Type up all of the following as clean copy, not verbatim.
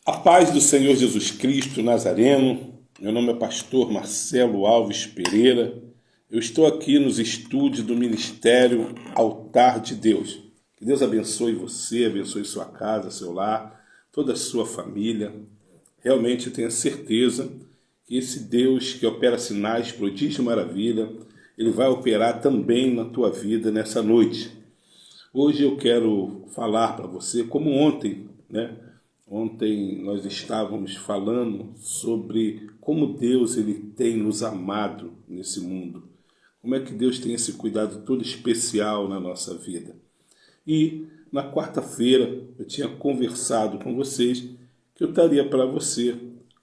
A paz do Senhor Jesus Cristo Nazareno. Meu nome é pastor Marcelo Alves Pereira. Eu estou aqui nos estúdios do Ministério Altar de Deus. Que Deus abençoe você, abençoe sua casa, seu lar, toda a sua família. Realmente eu tenho a certeza que esse Deus que opera sinais, prodígio e maravilha, Ele vai operar também na tua vida nessa noite. Hoje eu quero falar para você, como ontem, né? Ontem nós estávamos falando sobre como Deus ele tem nos amado nesse mundo. Como é que Deus tem esse cuidado todo especial na nossa vida. E na quarta-feira eu tinha conversado com vocês que eu daria para você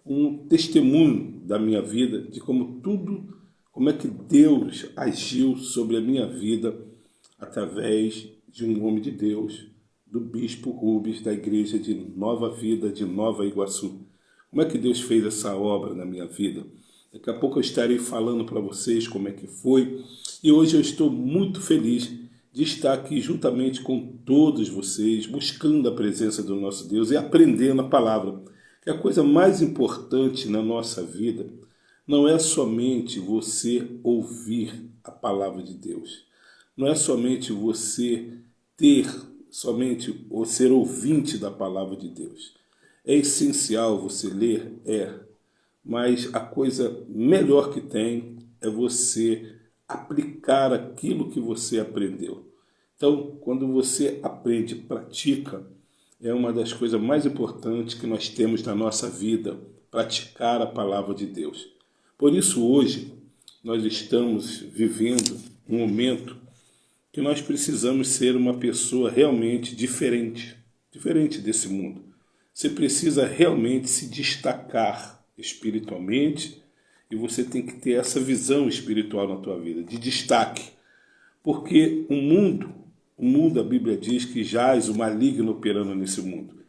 um testemunho da minha vida, de como é que Deus agiu sobre a minha vida através de um homem de Deus, do Bispo Rubens, da Igreja de Nova Vida, de Nova Iguaçu. Como é que Deus fez essa obra na minha vida? Daqui a pouco eu estarei falando para vocês como é que foi. E hoje eu estou muito feliz de estar aqui juntamente com todos vocês, buscando a presença do nosso Deus e aprendendo a palavra. Que a coisa mais importante na nossa vida não é somente você ouvir a palavra de Deus. Não é somente você ter somente ou ser ouvinte da palavra de Deus. É essencial você ler? Mas a coisa melhor que tem é você aplicar aquilo que você aprendeu. Então, quando você aprende e pratica, é uma das coisas mais importantes que nós temos na nossa vida, praticar a palavra de Deus. Por isso, hoje, nós estamos vivendo um momento que nós precisamos ser uma pessoa realmente diferente desse mundo. Você precisa realmente se destacar espiritualmente e você tem que ter essa visão espiritual na tua vida, de destaque. Porque o mundo, a Bíblia diz que jaz o maligno operando nesse mundo.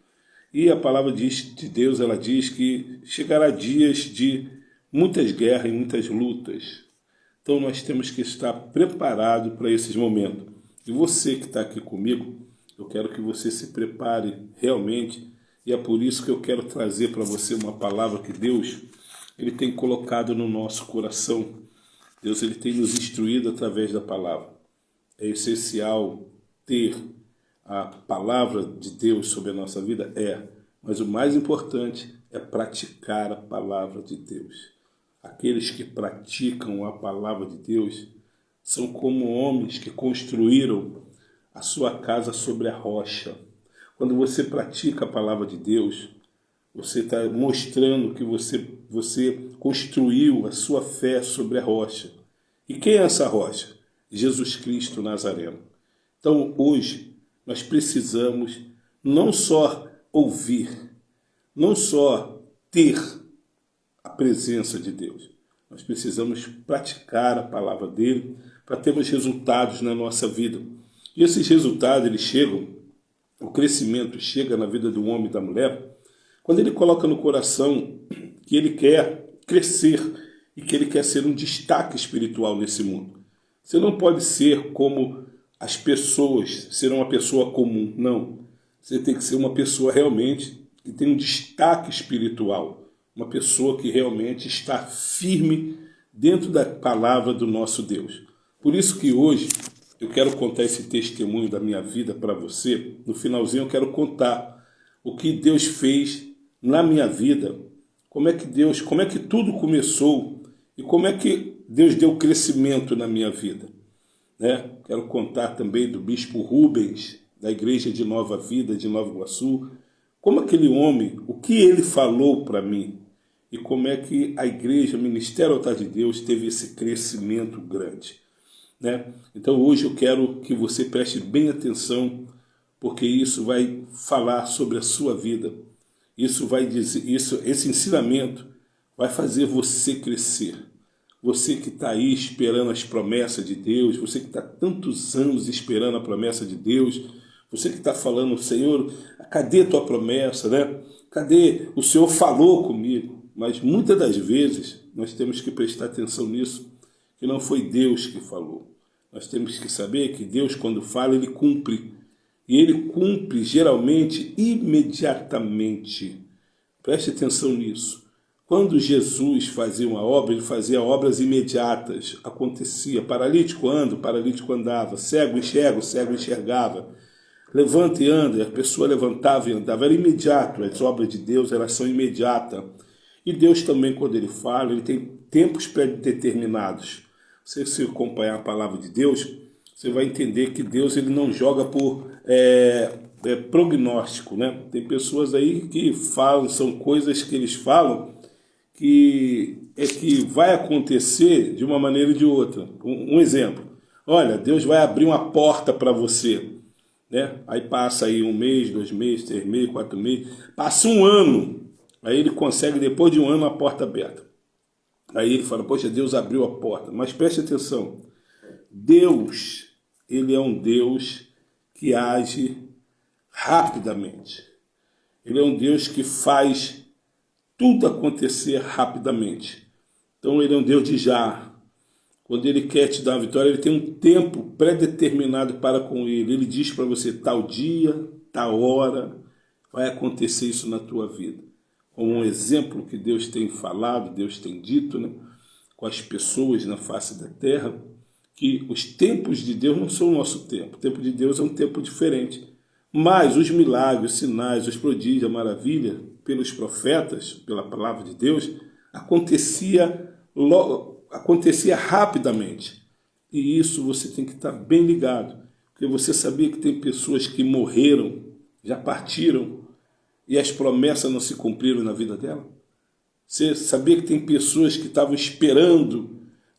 E a palavra de Deus, ela diz que chegará dias de muitas guerras e muitas lutas. Então nós temos que estar preparados para esses momentos. E você que está aqui comigo, eu quero que você se prepare realmente. E é por isso que eu quero trazer para você uma palavra que Deus ele tem colocado no nosso coração. Deus ele tem nos instruído através da palavra. É essencial ter a palavra de Deus sobre a nossa vida? Mas o mais importante é praticar a palavra de Deus. Aqueles que praticam a palavra de Deus são como homens que construíram a sua casa sobre a rocha. Quando você pratica a palavra de Deus, você está mostrando que você construiu a sua fé sobre a rocha. E quem é essa rocha? Jesus Cristo Nazareno. Então, hoje, nós precisamos não só ouvir, não só ter a presença de Deus. Nós precisamos praticar a palavra dele para termos resultados na nossa vida. E esses resultados, eles chegam, o crescimento chega na vida do homem e da mulher, quando ele coloca no coração que ele quer crescer e que ele quer ser um destaque espiritual nesse mundo. Você não pode ser como as pessoas, ser uma pessoa comum, não. Você tem que ser uma pessoa realmente que tem um destaque espiritual. Uma pessoa que realmente está firme dentro da palavra do nosso Deus. Por isso que hoje eu quero contar esse testemunho da minha vida para você. No finalzinho eu quero contar o que Deus fez na minha vida, como é que tudo começou e como é que Deus deu crescimento na minha vida. Né? Quero contar também do Bispo Rubens, da Igreja de Nova Vida, de Nova Iguaçu, como aquele homem, o que ele falou para mim e como é que a Igreja, o Ministério Altar de Deus, teve esse crescimento grande. Né? Então hoje eu quero que você preste bem atenção, porque isso vai falar sobre a sua vida. Isso vai dizer, esse ensinamento vai fazer você crescer. Você que está aí esperando as promessas de Deus, você que está tantos anos esperando a promessa de Deus, você que está falando, Senhor, cadê tua promessa, né? Cadê? O Senhor falou comigo. Mas muitas das vezes nós temos que prestar atenção nisso, que não foi Deus que falou. Nós temos que saber que Deus, quando fala, Ele cumpre. E Ele cumpre geralmente imediatamente. Preste atenção nisso. Quando Jesus fazia uma obra, ele fazia obras imediatas. Acontecia. Paralítico anda, o paralítico andava. Cego enxerga, o cego enxergava. Levanta e anda, a pessoa levantava e andava. Era imediato. As obras de Deus, elas são imediatas. E Deus também, quando ele fala, ele tem tempos pré-determinados. Se acompanhar a palavra de Deus, você vai entender que Deus ele não joga por prognóstico, né? Tem pessoas aí que falam, são coisas que eles falam que vai acontecer de uma maneira ou de outra. Um exemplo, olha, Deus vai abrir uma porta para você, né? Aí passa aí 1 mês, 2 meses, 3 meses, 4 meses, passa um ano, aí ele consegue depois de um ano a porta aberta. Aí ele fala, poxa, Deus abriu a porta. Mas preste atenção, Deus, ele é um Deus que age rapidamente. Ele é um Deus que faz tudo acontecer rapidamente. Então ele é um Deus de já. Quando ele quer te dar uma vitória, ele tem um tempo pré-determinado para com ele. Ele diz para você, tal dia, tal hora, vai acontecer isso na tua vida. Como um exemplo que Deus tem falado, Deus tem dito, né, com as pessoas na face da terra, que os tempos de Deus não são o nosso tempo. O tempo de Deus é um tempo diferente. Mas os milagres, os sinais, os prodígios, a maravilha, pelos profetas, pela palavra de Deus, acontecia rapidamente. E isso você tem que estar bem ligado. Porque você sabia que tem pessoas que morreram, já partiram, e as promessas não se cumpriram na vida dela? Você sabia que tem pessoas que estavam esperando,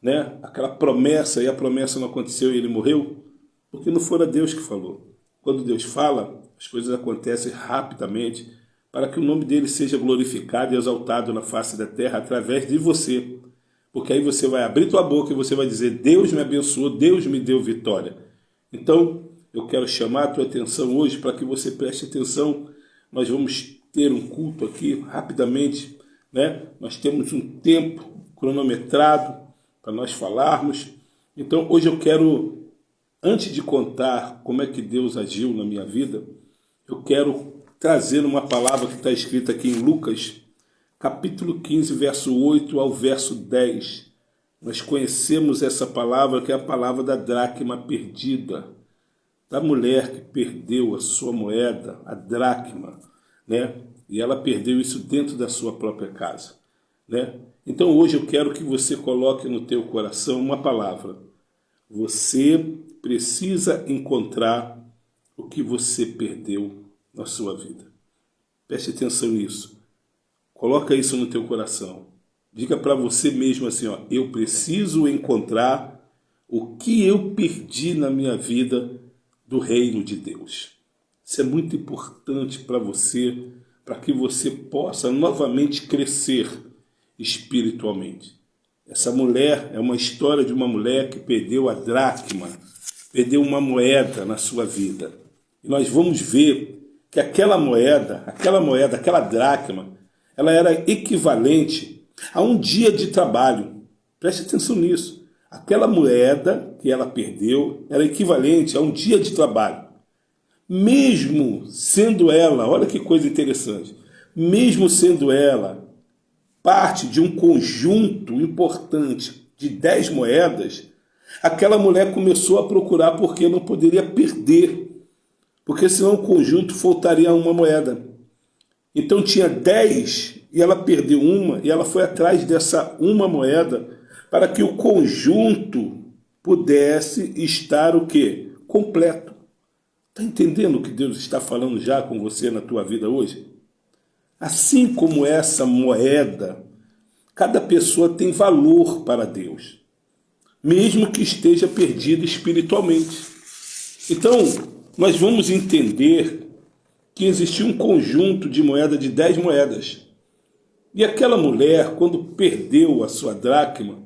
né, aquela promessa, e a promessa não aconteceu e ele morreu? Porque não fora Deus que falou. Quando Deus fala, as coisas acontecem rapidamente para que o nome dele seja glorificado e exaltado na face da terra através de você. Porque aí você vai abrir tua boca e você vai dizer, Deus me abençoou, Deus me deu vitória. Então, eu quero chamar a tua atenção hoje para que você preste atenção. Nós vamos ter um culto aqui rapidamente, né? Nós temos um tempo cronometrado para nós falarmos. Então, hoje eu quero, antes de contar como é que Deus agiu na minha vida, eu quero trazer uma palavra que está escrita aqui em Lucas, capítulo 15, verso 8 ao verso 10. Nós conhecemos essa palavra, que é a palavra da dracma perdida, da mulher que perdeu a sua moeda, a dracma, né? E ela perdeu isso dentro da sua própria casa, né? Então hoje eu quero que você coloque no teu coração uma palavra. Você precisa encontrar o que você perdeu na sua vida. Preste atenção nisso. Coloca isso no teu coração. Diga para você mesmo assim, ó, eu preciso encontrar o que eu perdi na minha vida do reino de Deus. Isso é muito importante para você, para que você possa novamente crescer espiritualmente. Essa mulher é uma história de uma mulher que perdeu a dracma, perdeu uma moeda na sua vida. E nós vamos ver que aquela moeda, aquela dracma, ela era equivalente a um dia de trabalho. Preste atenção nisso. Aquela moeda que ela perdeu era equivalente a um dia de trabalho. Mesmo sendo ela, olha que coisa interessante, mesmo sendo ela parte de um conjunto importante de 10 moedas, aquela mulher começou a procurar porque não poderia perder, porque senão o conjunto faltaria uma moeda. Então tinha 10 e ela perdeu uma, e ela foi atrás dessa uma moeda para que o conjunto pudesse estar o quê? Completo. Está entendendo o que Deus está falando já com você na tua vida hoje? Assim como essa moeda, cada pessoa tem valor para Deus, mesmo que esteja perdida espiritualmente. Então, nós vamos entender que existia um conjunto de moeda de 10 moedas. E aquela mulher, quando perdeu a sua dracma,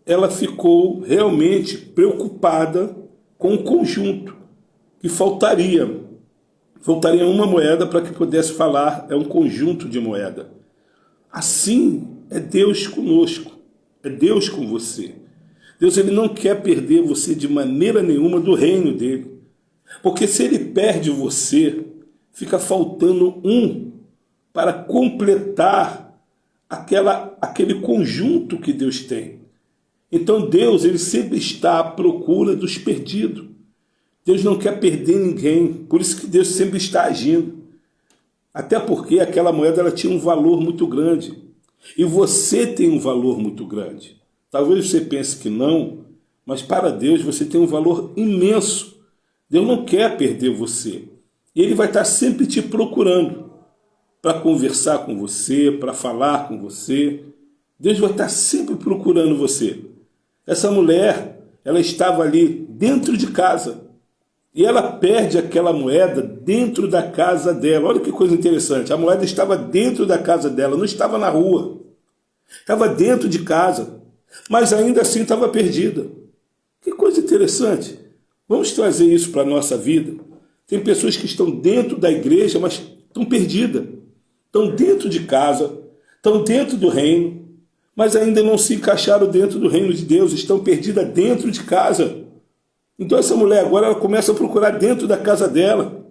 ela ficou realmente preocupada com o conjunto, que faltaria. Faltaria uma moeda para que pudesse falar, é um conjunto de moeda. Assim é Deus conosco, é Deus com você. Deus ele não quer perder você de maneira nenhuma do reino dele. Porque se ele perde você, fica faltando um para completar aquele conjunto que Deus tem. Então Deus, ele sempre está à procura dos perdidos. Deus não quer perder ninguém, por isso que Deus sempre está agindo. Até porque aquela moeda ela tinha um valor muito grande. E você tem um valor muito grande. Talvez você pense que não, mas para Deus você tem um valor imenso. Deus não quer perder você. E Ele vai estar sempre te procurando para conversar com você, para falar com você. Deus vai estar sempre procurando você. Essa mulher, ela estava ali dentro de casa. E ela perde aquela moeda dentro da casa dela. Olha que coisa interessante. A moeda estava dentro da casa dela, não estava na rua. Estava dentro de casa. Mas ainda assim estava perdida. Que coisa interessante. Vamos trazer isso para a nossa vida. Tem pessoas que estão dentro da igreja, mas estão perdidas. Estão dentro de casa, estão dentro do reino, mas ainda não se encaixaram dentro do reino de Deus, estão perdidas dentro de casa. Então essa mulher agora ela começa a procurar dentro da casa dela.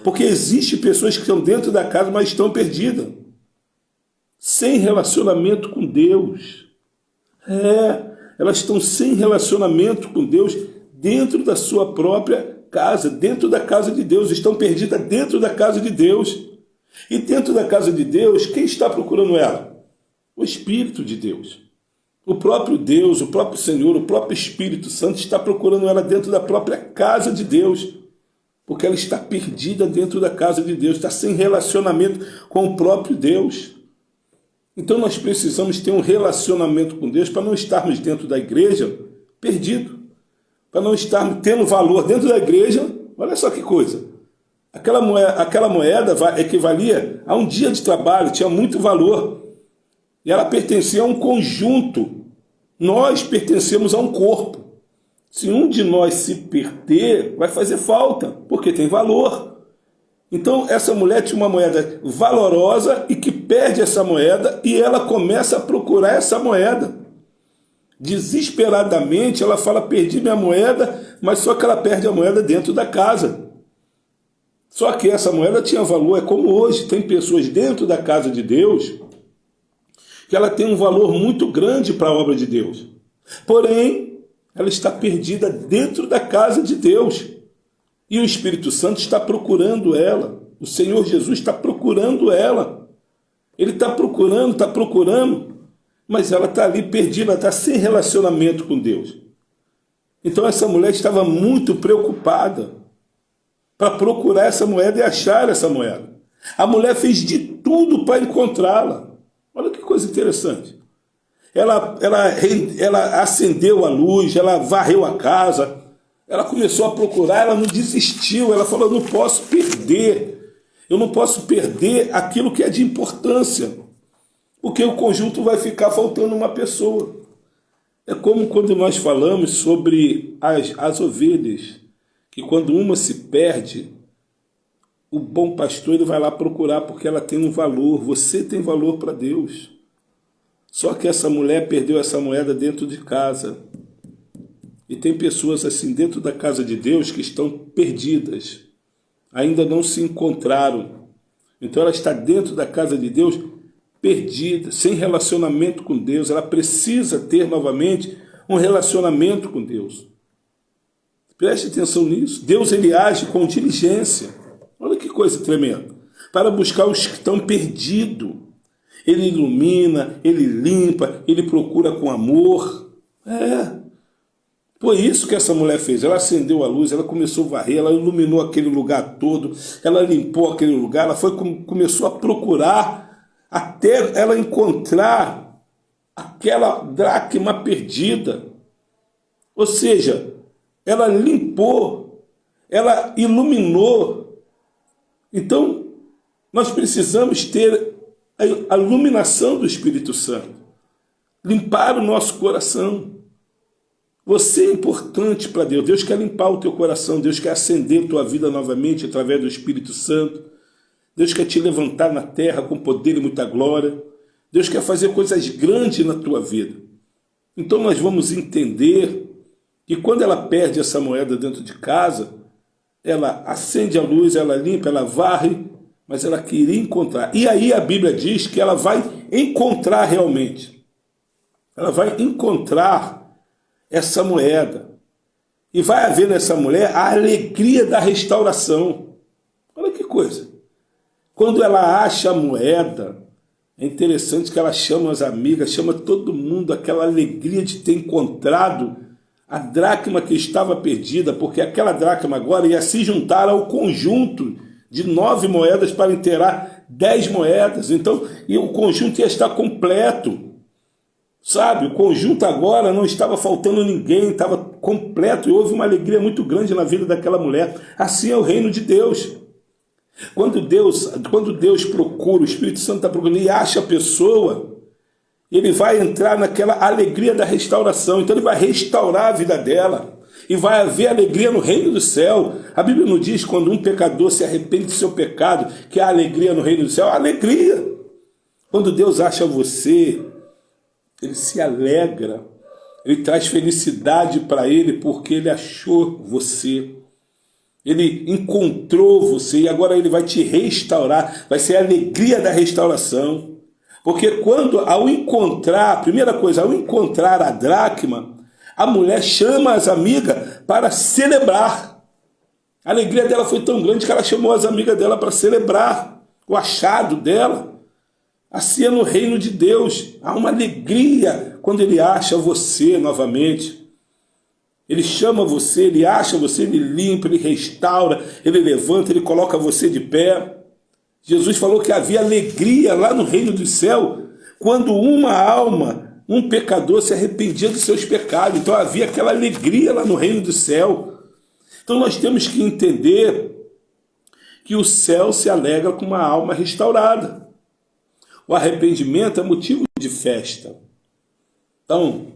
Porque existem pessoas que estão dentro da casa, mas estão perdidas. Sem relacionamento com Deus. Elas estão sem relacionamento com Deus dentro da sua própria casa, dentro da casa de Deus. Estão perdidas dentro da casa de Deus. E dentro da casa de Deus, quem está procurando ela? O Espírito de Deus. O próprio Deus, o próprio Senhor, o próprio Espírito Santo está procurando ela dentro da própria casa de Deus. Porque ela está perdida dentro da casa de Deus, está sem relacionamento com o próprio Deus. Então nós precisamos ter um relacionamento com Deus para não estarmos dentro da igreja perdidos. Para não estarmos tendo valor dentro da igreja. Olha só que coisa. Aquela moeda equivalia a um dia de trabalho, tinha muito valor. E ela pertencia a um conjunto. Nós pertencemos a um corpo. Se um de nós se perder, vai fazer falta, porque tem valor. Então, essa mulher tinha uma moeda valorosa e que perde essa moeda e ela começa a procurar essa moeda. Desesperadamente, ela fala, perdi minha moeda, mas só que ela perde a moeda dentro da casa. Só que essa moeda tinha valor, é como hoje, tem pessoas dentro da casa de Deus que ela tem um valor muito grande para a obra de Deus. Porém, ela está perdida dentro da casa de Deus. E o Espírito Santo está procurando ela. O Senhor Jesus está procurando ela. Ele está procurando, mas ela está ali perdida, ela está sem relacionamento com Deus. Então essa mulher estava muito preocupada para procurar essa moeda e achar essa moeda. A mulher fez de tudo para encontrá-la. Olha que coisa interessante. Ela acendeu a luz, ela varreu a casa, ela começou a procurar, ela não desistiu, ela falou, eu não posso perder aquilo que é de importância, porque o conjunto vai ficar faltando uma pessoa. É como quando nós falamos sobre as ovelhas, que quando uma se perde, o bom pastor ele vai lá procurar porque ela tem um valor, você tem valor para Deus. Só que essa mulher perdeu essa moeda dentro de casa. E tem pessoas assim dentro da casa de Deus que estão perdidas, ainda não se encontraram. Então ela está dentro da casa de Deus perdida, sem relacionamento com Deus. Ela precisa ter novamente um relacionamento com Deus. Preste atenção nisso. Deus ele age com diligência. Olha que coisa tremenda. Para buscar os que estão perdidos. Ele ilumina, ele limpa, ele procura com amor. Foi isso que essa mulher fez. Ela acendeu a luz, ela começou a varrer, ela iluminou aquele lugar todo, ela limpou aquele lugar, ela começou a procurar até ela encontrar aquela dracma perdida. Ou seja, ela limpou, ela iluminou. Então, nós precisamos ter a iluminação do Espírito Santo. Limpar o nosso coração. Você é importante para Deus. Deus quer limpar o teu coração. Deus quer acender a tua vida novamente através do Espírito Santo. Deus quer te levantar na terra com poder e muita glória. Deus quer fazer coisas grandes na tua vida. Então nós vamos entender que quando ela perde essa moeda dentro de casa, ela acende a luz, ela limpa, ela varre, mas ela queria encontrar. E aí a Bíblia diz que ela vai encontrar realmente. Ela vai encontrar essa moeda. E vai haver nessa mulher a alegria da restauração. Olha que coisa. Quando ela acha a moeda, é interessante que ela chama as amigas, chama todo mundo, aquela alegria de ter encontrado a dracma que estava perdida, porque aquela dracma agora ia se juntar ao conjunto de 9 moedas para inteirar 10 moedas. Então, e o conjunto ia estar completo. Sabe, o conjunto agora não estava faltando ninguém, estava completo, e houve uma alegria muito grande na vida daquela mulher. Assim é o reino de Deus. Quando Deus procura, o Espírito Santo está procurando e acha a pessoa, ele vai entrar naquela alegria da restauração. Então ele vai restaurar a vida dela e vai haver alegria no reino do céu. A Bíblia não diz quando um pecador se arrepende do seu pecado que há alegria no reino do céu. Há alegria. Quando Deus acha você, ele se alegra, ele traz felicidade para ele porque ele achou você. Ele encontrou você e agora ele vai te restaurar, vai ser a alegria da restauração. Porque ao encontrar, primeira coisa, ao encontrar a dracma, a mulher chama as amigas para celebrar. A alegria dela foi tão grande que ela chamou as amigas dela para celebrar o achado dela. Assim é no reino de Deus. Há uma alegria quando ele acha você novamente. Ele chama você, ele acha você, ele limpa, ele restaura, ele levanta, ele coloca você de pé. Jesus falou que havia alegria lá no reino do céu quando uma alma, um pecador se arrependia dos seus pecados. Então havia aquela alegria lá no reino do céu. Então nós temos que entender que o céu se alegra com uma alma restaurada. O arrependimento é motivo de festa. Então,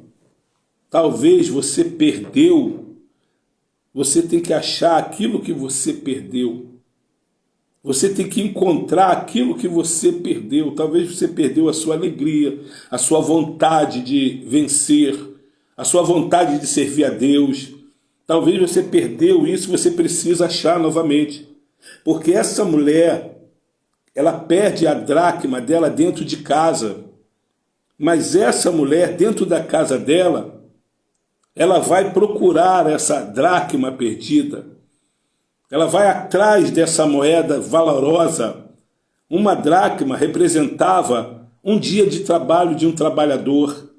talvez você perdeu, você tem que achar aquilo que você perdeu. Você tem que encontrar aquilo que você perdeu. Talvez você perdeu a sua alegria, a sua vontade de vencer, a sua vontade de servir a Deus. Talvez você perdeu isso, você precisa achar novamente. Porque essa mulher, ela perde a dracma dela dentro de casa. Mas essa mulher, dentro da casa dela, ela vai procurar essa dracma perdida. Ela vai atrás dessa moeda valorosa. Uma dracma representava um dia de trabalho de um trabalhador.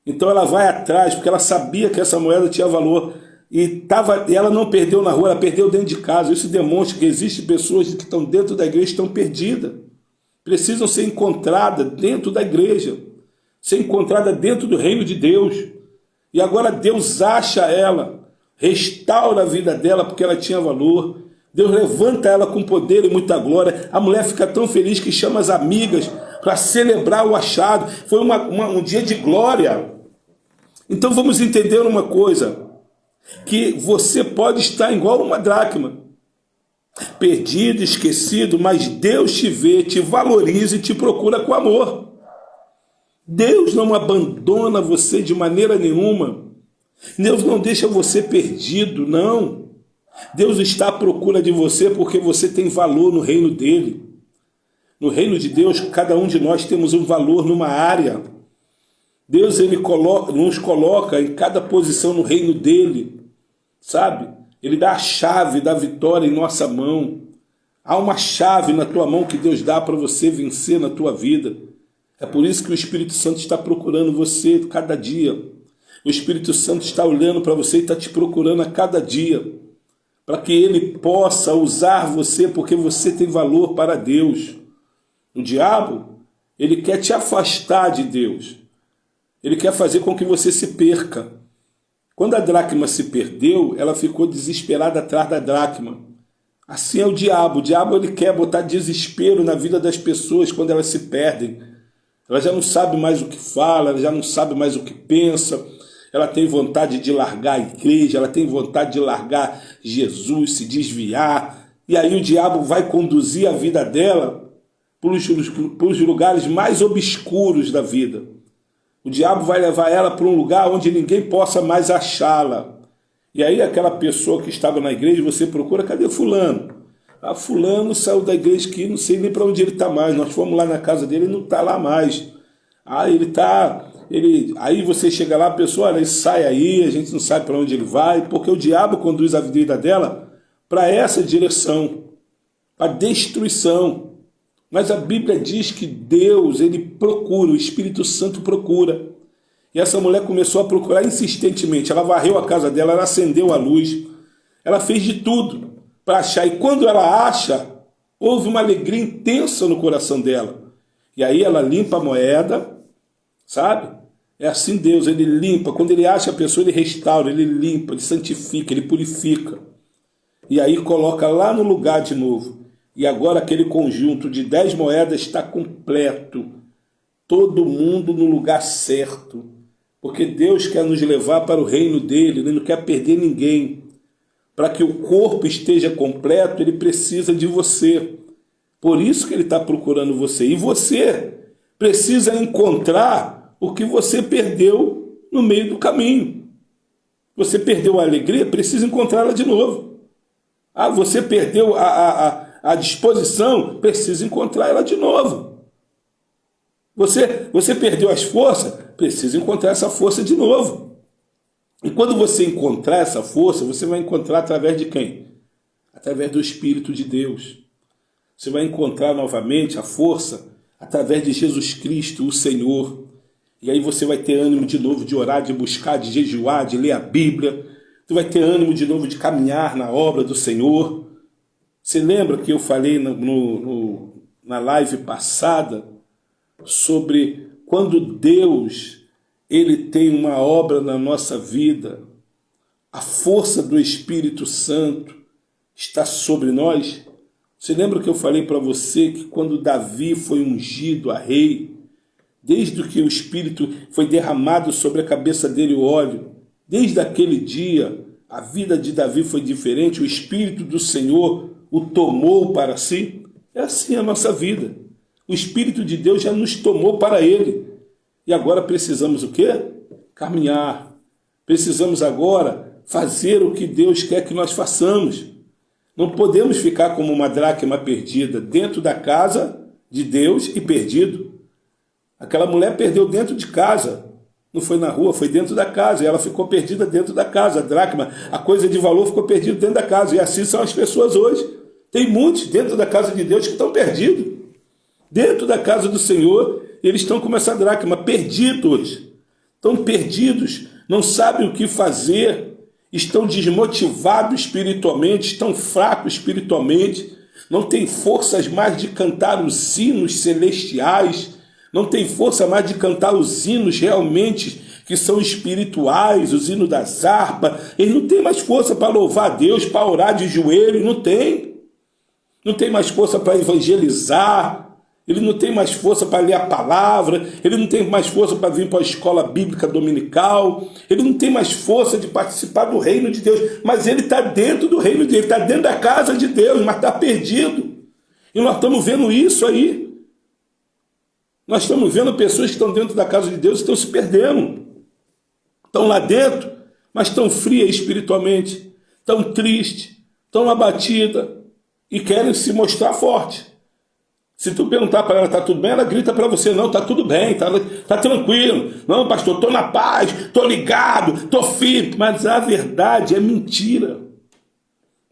Então ela vai atrás, porque ela sabia que essa moeda tinha valor. E ela não perdeu na rua, ela perdeu dentro de casa. Isso demonstra que existem pessoas que estão dentro da igreja e estão perdidas. Precisam ser encontradas dentro da igreja. Ser encontradas dentro do reino de Deus. E agora Deus acha ela, restaura a vida dela porque ela tinha valor. Deus levanta ela com poder e muita glória. A mulher fica tão feliz que chama as amigas para celebrar o achado. Foi um dia de glória. Então vamos entender uma coisa, que você pode estar igual uma dracma, perdido, esquecido, mas Deus te vê, te valoriza e te procura com amor. Deus não abandona você de maneira nenhuma. Deus não deixa você perdido, não. Deus está à procura de você porque você tem valor no reino dele. No reino de Deus, cada um de nós temos um valor numa área. Deus nos coloca em cada posição no reino dele, sabe? Ele dá a chave da vitória em nossa mão. Há uma chave na tua mão que Deus dá para você vencer na tua vida. É por isso que o Espírito Santo está procurando você cada dia. O Espírito Santo está olhando para você e está te procurando a cada dia, para que ele possa usar você, porque você tem valor para Deus. O diabo, ele quer te afastar de Deus. Ele quer fazer com que você se perca. Quando a dracma se perdeu, ela ficou desesperada atrás da dracma. Assim é o diabo. O diabo ele quer botar desespero na vida das pessoas quando elas se perdem. Ela já não sabe mais o que fala, ela já não sabe mais o que pensa. Ela tem vontade de largar a igreja, ela tem vontade de largar Jesus, se desviar. E aí o diabo vai conduzir a vida dela para os lugares mais obscuros da vida. O diabo vai levar ela para um lugar onde ninguém possa mais achá-la. E aí aquela pessoa que estava na igreja, você procura, cadê fulano? Ah, fulano saiu da igreja que não sei nem para onde ele está mais. Nós fomos lá na casa dele e não está lá mais. Ah, aí você chega lá, a pessoa, olha, ele sai aí, a gente não sabe para onde ele vai, porque o diabo conduz a vida dela para essa direção, para destruição. Mas a Bíblia diz que Deus, ele procura, o Espírito Santo procura. E essa mulher começou a procurar insistentemente. Ela varreu a casa dela, ela acendeu a luz, ela fez de tudo para achar. E quando ela acha, houve uma alegria intensa no coração dela. E aí ela limpa a moeda, sabe? É assim Deus, ele limpa. Quando ele acha a pessoa, ele restaura, ele limpa, ele santifica, ele purifica. E aí coloca lá no lugar de novo. E agora aquele conjunto de 10 moedas está completo. Todo mundo no lugar certo. Porque Deus quer nos levar para o reino dele, ele não quer perder ninguém. Para que o corpo esteja completo, ele precisa de você. Por isso que ele está procurando você. E você precisa encontrar o que você perdeu no meio do caminho. Você perdeu a alegria, precisa encontrá-la de novo. Ah, você perdeu a disposição, precisa encontrar ela de novo. Você perdeu as forças, precisa encontrar essa força de novo. E quando você encontrar essa força, você vai encontrar através de quem? Através do Espírito de Deus. Você vai encontrar novamente a força através de Jesus Cristo, o Senhor. E aí você vai ter ânimo de novo de orar, de buscar, de jejuar, de ler a Bíblia. Você vai ter ânimo de novo de caminhar na obra do Senhor. Você lembra que eu falei na live passada sobre quando Deus ele tem uma obra na nossa vida, a força do Espírito Santo está sobre nós? Você lembra que eu falei para você que quando Davi foi ungido a rei, desde que o Espírito foi derramado sobre a cabeça dele o óleo, desde aquele dia a vida de Davi foi diferente, o Espírito do Senhor o tomou para si? É assim a nossa vida. O Espírito de Deus já nos tomou para ele. E agora precisamos o quê? Caminhar. Precisamos agora fazer o que Deus quer que nós façamos. Não podemos ficar como uma dracma perdida dentro da casa de Deus e perdido. Aquela mulher perdeu dentro de casa. Não foi na rua, foi dentro da casa. E ela ficou perdida dentro da casa. A dracma, a coisa de valor ficou perdida dentro da casa. E assim são as pessoas hoje. Tem muitos dentro da casa de Deus que estão perdidos. Dentro da casa do Senhor, eles estão como essa dracma, perdidos. Estão perdidos, não sabem o que fazer, estão desmotivados espiritualmente, estão fracos espiritualmente, não têm forças mais de cantar os hinos celestiais, não têm força mais de cantar os hinos realmente que são espirituais, os hinos das harpas. Eles não têm mais força para louvar a Deus, para orar de joelho, não tem. Não tem mais força para evangelizar. Ele não tem mais força para ler a palavra, ele não tem mais força para vir para a escola bíblica dominical, ele não tem mais força de participar do reino de Deus, mas ele está dentro do reino de Deus, está dentro da casa de Deus, mas está perdido. E nós estamos vendo isso aí. Nós estamos vendo pessoas que estão dentro da casa de Deus e estão se perdendo. Estão lá dentro, mas estão frias espiritualmente, estão tristes, estão abatidas e querem se mostrar fortes. Se tu perguntar para ela, está tudo bem? Ela grita para você, não, está tudo bem, tá tranquilo. Não, pastor, estou na paz, estou ligado, estou firme. Mas a verdade é mentira.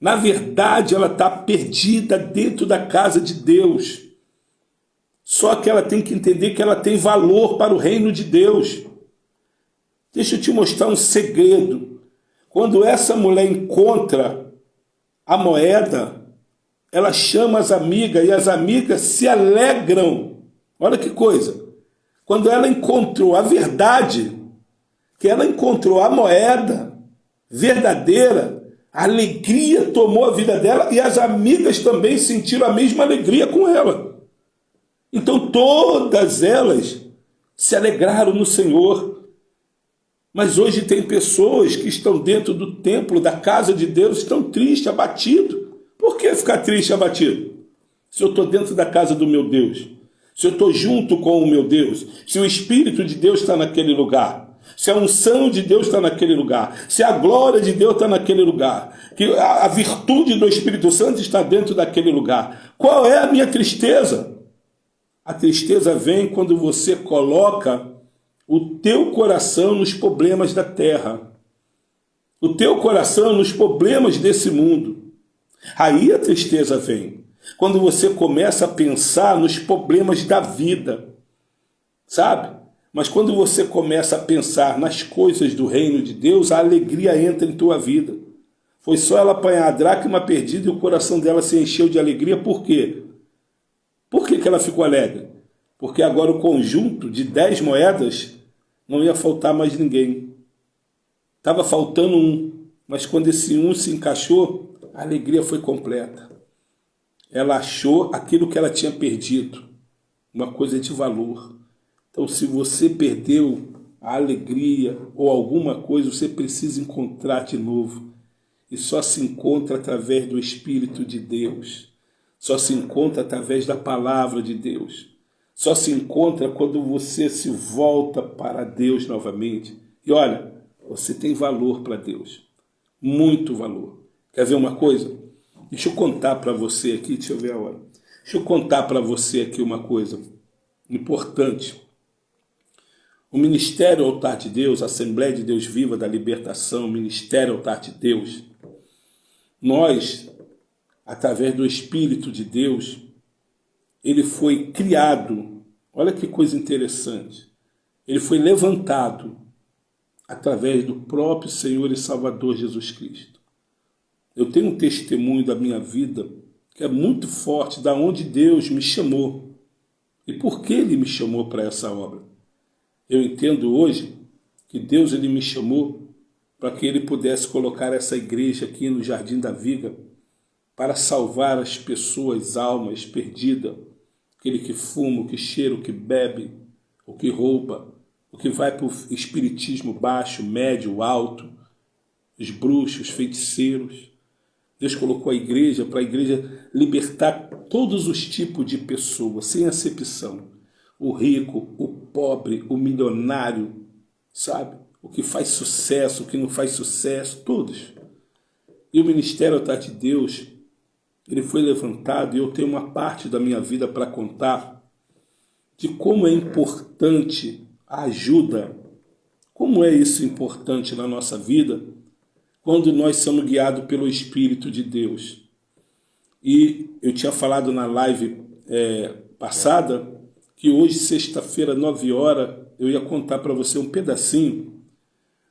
Na verdade, ela está perdida dentro da casa de Deus. Só que ela tem que entender que ela tem valor para o reino de Deus. Deixa eu te mostrar um segredo. Quando essa mulher encontra a moeda, ela chama as amigas e as amigas se alegram. Olha que coisa. Quando ela encontrou a verdade, que ela encontrou a moeda verdadeira, a alegria tomou a vida dela e as amigas também sentiram a mesma alegria com ela. Então todas elas se alegraram no Senhor. Mas hoje tem pessoas que estão dentro do templo, da casa de Deus, estão tristes, abatidos. Por que ficar triste e abatido? Se eu estou dentro da casa do meu Deus, se eu estou junto com o meu Deus, se o Espírito de Deus está naquele lugar, se a unção de Deus está naquele lugar, se a glória de Deus está naquele lugar, que a virtude do Espírito Santo está dentro daquele lugar. Qual é a minha tristeza? A tristeza vem quando você coloca o teu coração nos problemas da terra, o teu coração nos problemas desse mundo. Aí a tristeza vem, quando você começa a pensar nos problemas da vida, sabe? Mas quando você começa a pensar nas coisas do reino de Deus, a alegria entra em tua vida. Foi só ela apanhar a dracma perdida e o coração dela se encheu de alegria. Por quê? Por que ela ficou alegre? Porque agora o conjunto de 10 moedas não ia faltar mais ninguém. Estava faltando um, mas quando esse um se encaixou, a alegria foi completa. Ela achou aquilo que ela tinha perdido, uma coisa de valor. Então, se você perdeu a alegria ou alguma coisa, você precisa encontrar de novo. E só se encontra através do Espírito de Deus. Só se encontra através da palavra de Deus. Só se encontra quando você se volta para Deus novamente. E olha, você tem valor para Deus. Muito valor. Quer ver uma coisa? Deixa eu contar para você aqui, deixa eu ver a hora. Deixa eu contar para você aqui uma coisa importante. O Ministério Altar de Deus, a Assembleia de Deus Viva da Libertação, o Ministério Altar de Deus, nós, através do Espírito de Deus, ele foi criado, olha que coisa interessante, ele foi levantado através do próprio Senhor e Salvador Jesus Cristo. Eu tenho um testemunho da minha vida que é muito forte, da onde Deus me chamou e por que Ele me chamou para essa obra. Eu entendo hoje que Deus ele me chamou para que Ele pudesse colocar essa igreja aqui no Jardim da Viga para salvar as pessoas, almas perdidas, aquele que fuma, o que cheira, o que bebe, o que rouba, o que vai para o espiritismo baixo, médio, alto, os bruxos, feiticeiros. Deus colocou a igreja para a igreja libertar todos os tipos de pessoas, sem acepção. O rico, o pobre, o milionário, sabe? O que faz sucesso, o que não faz sucesso, todos. E o Ministério Altar de Deus, ele foi levantado, e eu tenho uma parte da minha vida para contar de como é importante a ajuda, como é isso importante na nossa vida, quando nós somos guiados pelo Espírito de Deus. E eu tinha falado na live passada, que hoje, sexta-feira, 9 horas, eu ia contar para você um pedacinho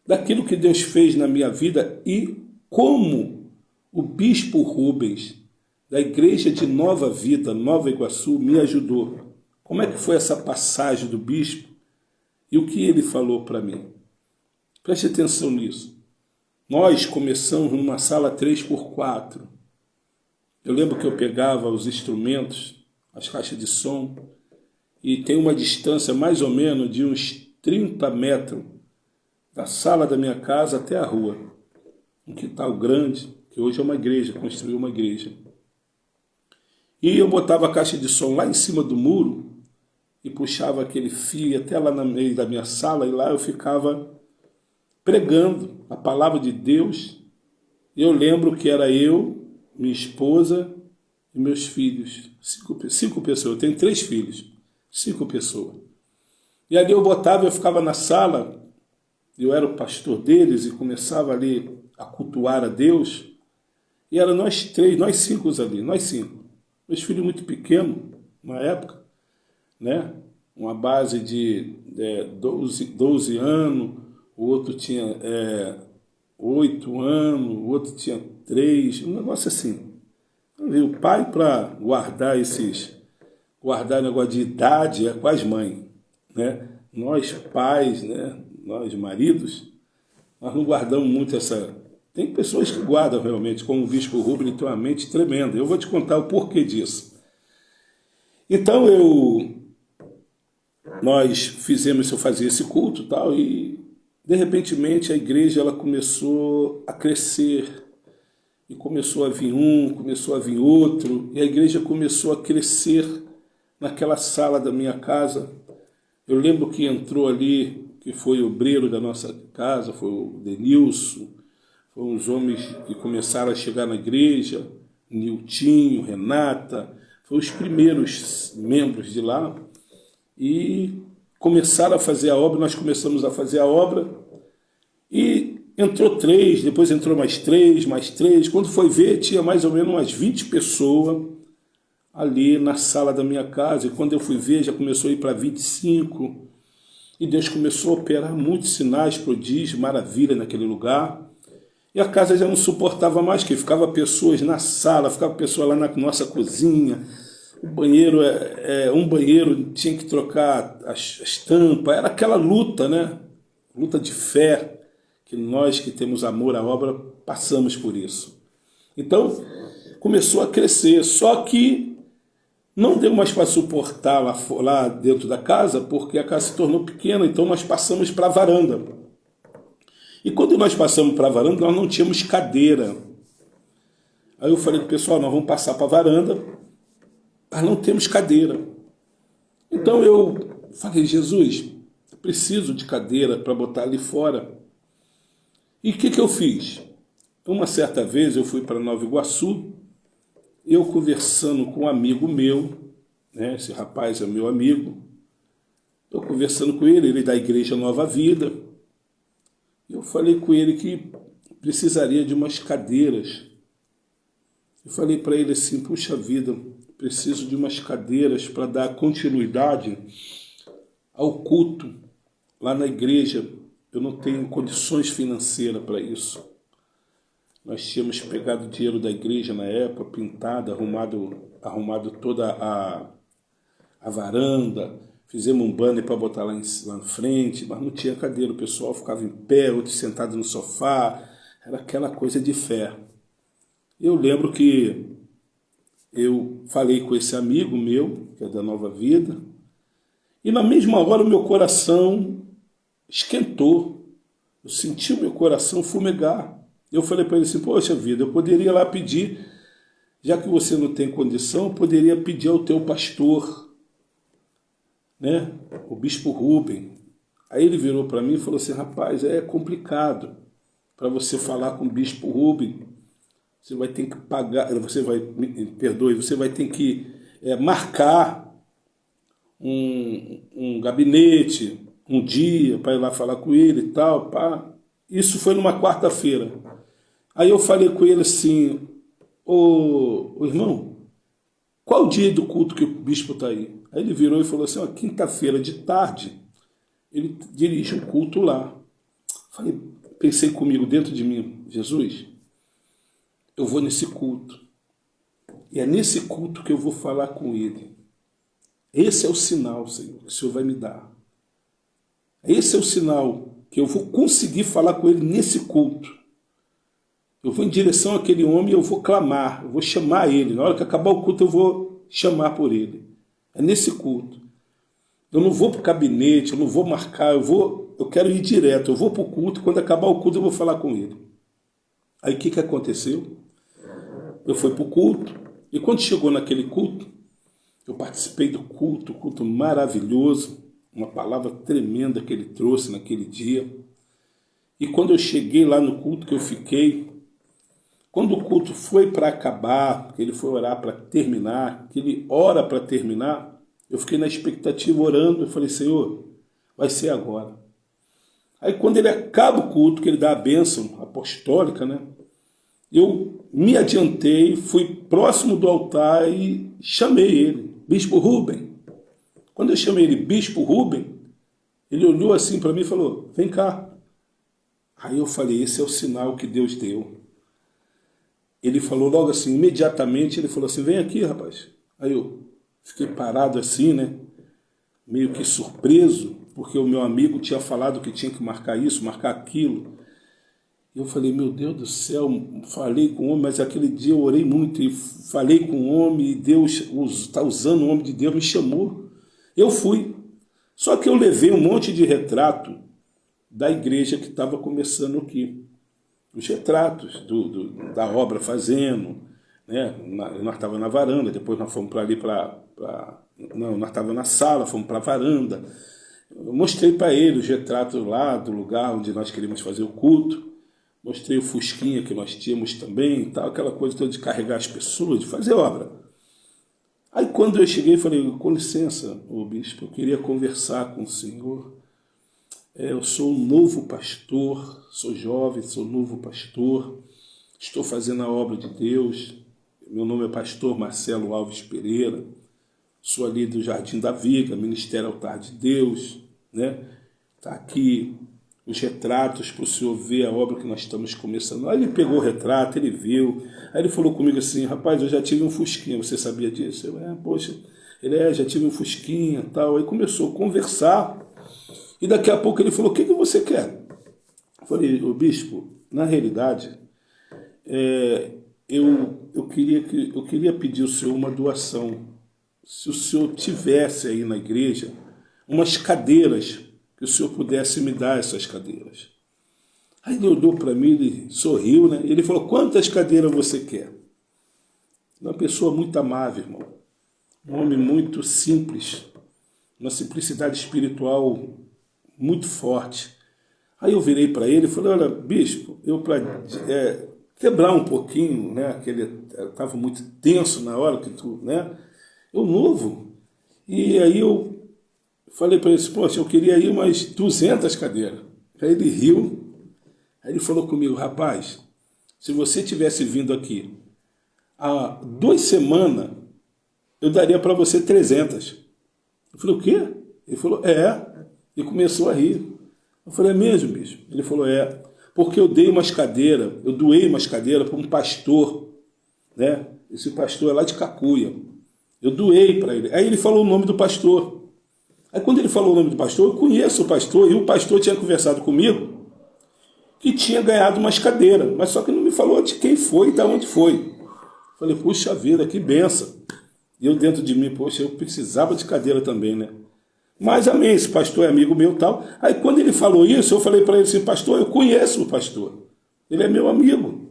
daquilo que Deus fez na minha vida e como o Bispo Rubens, da Igreja de Nova Vida, Nova Iguaçu, me ajudou. Como é que foi essa passagem do Bispo e o que ele falou para mim? Preste atenção nisso. Nós começamos numa sala 3x4. Eu lembro que eu pegava os instrumentos, as caixas de som, e tem uma distância mais ou menos de uns 30 metros da sala da minha casa até a rua. Um quintal grande, que hoje é uma igreja, construiu uma igreja. E eu botava a caixa de som lá em cima do muro e puxava aquele fio até lá no meio da minha sala, e lá eu ficava pregando a palavra de Deus. E eu lembro que era eu, minha esposa e meus filhos. Cinco pessoas, eu tenho 3 filhos. 5 pessoas. E ali eu botava, eu ficava na sala, eu era o pastor deles e começava ali a cultuar a Deus. E era nós 3, nós 5 ali, nós 5. Meus filhos muito pequenos, na época, né? Uma base de 12 anos, o outro tinha 8 anos, o outro tinha 3, um negócio assim. E o pai, para guardar negócio de idade, é com as mães, né? Nós pais, né? Nós maridos, nós não guardamos muito essa... Tem pessoas que guardam realmente, como o Bispo Rubens, tem uma mente tremenda. Eu vou te contar o porquê disso. Então nós fizemos, eu fazia esse culto e tal, e de repentemente a igreja ela começou a crescer, e começou a vir um, começou a vir outro, e a igreja começou a crescer naquela sala da minha casa. Eu lembro que entrou ali que foi obreiro da nossa casa, foi o Denilson, foram os homens que começaram a chegar na igreja, Niltinho, Renata, foram os primeiros membros de lá, e começaram a fazer a obra, nós começamos a fazer a obra, e entrou 3, depois entrou mais 3, mais 3, quando foi ver tinha mais ou menos umas 20 pessoas ali na sala da minha casa, e quando eu fui ver já começou a ir para 25, e Deus começou a operar muitos sinais, prodígios, maravilha naquele lugar, e a casa já não suportava mais, que ficava pessoas na sala, ficava pessoas lá na nossa cozinha, o banheiro, um banheiro tinha que trocar as tampas, era aquela luta, né? Luta de fé, que nós que temos amor à obra passamos por isso. Então, começou a crescer, só que não deu mais para suportar lá dentro da casa, porque a casa se tornou pequena, então nós passamos para a varanda. E quando nós passamos para a varanda, nós não tínhamos cadeira. Aí eu falei para o pessoal, nós vamos passar para a varanda, mas não temos cadeira. Então eu falei, Jesus, eu preciso de cadeira para botar ali fora. E o que eu fiz? Uma certa vez eu fui para Nova Iguaçu, eu conversando com um amigo meu, né, esse rapaz é meu amigo, eu conversando com ele, ele é da Igreja Nova Vida, eu falei com ele que precisaria de umas cadeiras. Eu falei para ele assim, puxa vida, preciso de umas cadeiras para dar continuidade ao culto lá na igreja. Eu não tenho condições financeiras para isso. Nós tínhamos pegado o dinheiro da igreja na época, pintado, arrumado toda a varanda, fizemos um banner para botar lá na frente, mas não tinha cadeira, o pessoal ficava em pé, outros sentados no sofá, era aquela coisa de fé. Eu lembro que eu falei com esse amigo meu, que é da Nova Vida, e na mesma hora o meu coração esquentou. Eu senti o meu coração fumegar. Eu falei para ele assim, poxa vida, eu poderia lá pedir, já que você não tem condição, eu poderia pedir ao teu pastor, né, o bispo Rubem. Aí ele virou para mim e falou assim, rapaz, é complicado para você falar com o bispo Rubem. Você vai ter que pagar, você vai ter que marcar um gabinete, um dia para ir lá falar com ele e tal. Pá. Isso foi numa quarta-feira. Aí eu falei com ele assim, ô irmão, qual o dia do culto que o bispo está aí? Aí ele virou e falou assim, quinta-feira de tarde, ele dirige um culto lá. Pensei comigo dentro de mim, Jesus, eu vou nesse culto. E é nesse culto que eu vou falar com ele. Esse é o sinal, Senhor, que o Senhor vai me dar. Esse é o sinal que eu vou conseguir falar com ele nesse culto. Eu vou em direção àquele homem e eu vou clamar, eu vou chamar ele. Na hora que acabar o culto eu vou chamar por ele. É nesse culto. Eu não vou para o gabinete, eu não vou marcar, eu quero ir direto. Eu vou para o culto, quando acabar o culto eu vou falar com ele. Aí o que aconteceu? Eu fui para o culto, e quando chegou naquele culto, eu participei do culto maravilhoso, uma palavra tremenda que ele trouxe naquele dia. E quando eu cheguei lá no culto que eu fiquei, quando o culto foi para acabar, que ele foi orar para terminar, que ele ora para terminar, eu fiquei na expectativa orando, eu falei, Senhor, vai ser agora. Aí quando ele acaba o culto, que ele dá a bênção apostólica, né? Eu me adiantei, fui próximo do altar e chamei ele, Bispo Rubem. Quando eu chamei ele, Bispo Rubem, ele olhou assim para mim e falou, vem cá. Aí eu falei, esse é o sinal que Deus deu. Ele falou logo assim, imediatamente, ele falou assim, vem aqui, rapaz. Aí eu fiquei parado assim, né, meio que surpreso, porque o meu amigo tinha falado que tinha que marcar isso, marcar aquilo. Eu falei, meu Deus do céu, falei com o homem, mas aquele dia eu orei muito e falei com o homem, e Deus está usando o homem de Deus, me chamou. Eu fui. Só que eu levei um monte de retrato da igreja que estava começando aqui. Os retratos da obra fazendo, né? Nós estávamos na varanda, depois nós fomos para ali nós estávamos na sala, fomos para a varanda. Eu mostrei para ele os retratos lá do lugar onde nós queríamos fazer o culto. Mostrei o fusquinha que nós tínhamos também, tal, aquela coisa toda de carregar as pessoas, de fazer obra. Aí quando eu cheguei, falei, com licença, ô bispo, eu queria conversar com o senhor. Eu sou um novo pastor, sou jovem, sou novo pastor, estou fazendo a obra de Deus. Meu nome é pastor Marcelo Alves Pereira, sou ali do Jardim da Viga, Ministério Altar de Deus, né? Tá aqui os retratos para o senhor ver a obra que nós estamos começando. Aí ele pegou o retrato, ele viu, aí ele falou comigo assim, rapaz, eu já tive um fusquinha, você sabia disso? Eu, poxa, ele já tive um fusquinha e tal. Aí começou a conversar, e daqui a pouco ele falou, o que você quer? Eu falei, ô bispo, na realidade, eu queria pedir ao senhor uma doação. Se o senhor tivesse aí na igreja umas cadeiras, que o senhor pudesse me dar essas cadeiras. Aí ele olhou para mim, ele sorriu, né? Ele falou, quantas cadeiras você quer? Uma pessoa muito amável, irmão. Um homem muito simples. Uma simplicidade espiritual muito forte. Aí eu virei para ele e falei, olha, bispo, eu para quebrar um pouquinho, né? Estava muito tenso na hora que tu, né? Eu novo. E aí eu falei para ele, poxa, eu queria ir umas 200 cadeiras. Aí ele riu. Aí ele falou comigo, rapaz, se você tivesse vindo aqui há 2 semanas, eu daria para você 300. Eu falei, o quê? Ele falou, E começou a rir. Eu falei, é mesmo, bicho? Ele falou, porque eu doei umas cadeiras para um pastor, né? Esse pastor é lá de Cacuia. Eu doei para ele. Aí ele falou o nome do pastor. Aí quando ele falou o nome do pastor, eu conheço o pastor, e o pastor tinha conversado comigo que tinha ganhado umas cadeiras, mas só que não me falou de quem foi e de onde foi. Falei, puxa vida, que benção. E eu dentro de mim, poxa, eu precisava de cadeira também, né? Mas amém, esse pastor é amigo meu e tal. Aí quando ele falou isso, eu falei para ele assim, pastor, eu conheço o pastor. Ele é meu amigo.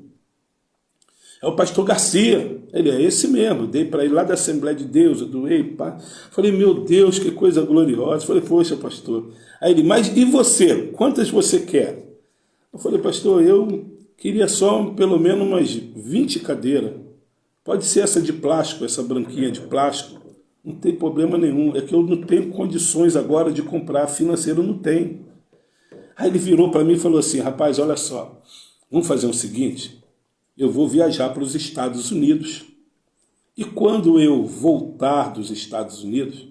É o pastor Garcia. Ele é esse mesmo. Dei para ele lá da Assembleia de Deus, eu doei, pá. Falei, meu Deus, que coisa gloriosa. Falei, poxa, pastor. Aí ele, mas e você? Quantas você quer? Eu falei, pastor, eu queria só pelo menos umas 20 cadeiras. Pode ser essa de plástico, essa branquinha de plástico. Não tem problema nenhum. É que eu não tenho condições agora de comprar. Financeiro não tem. Aí ele virou para mim e falou assim, rapaz, olha só. Vamos fazer o seguinte. Eu vou viajar para os Estados Unidos. E quando eu voltar dos Estados Unidos,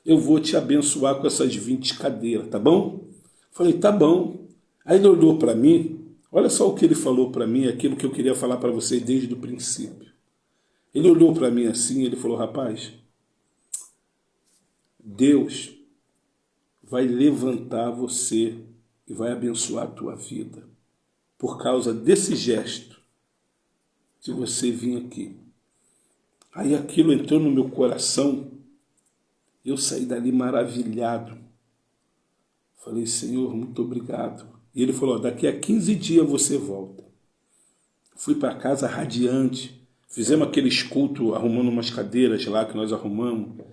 eu vou te abençoar com essas 20 cadeiras, tá bom? Falei, tá bom. Aí ele olhou para mim, olha só o que ele falou para mim, aquilo que eu queria falar para você desde o princípio. Ele olhou para mim assim, ele falou, rapaz, Deus vai levantar você e vai abençoar a tua vida por causa desse gesto de você vir aqui. Aí aquilo entrou no meu coração, eu saí dali maravilhado. Falei, Senhor, muito obrigado. E ele falou, daqui a 15 dias você volta. Fui para casa radiante. Fizemos aqueles cultos, arrumando umas cadeiras lá que nós arrumamos,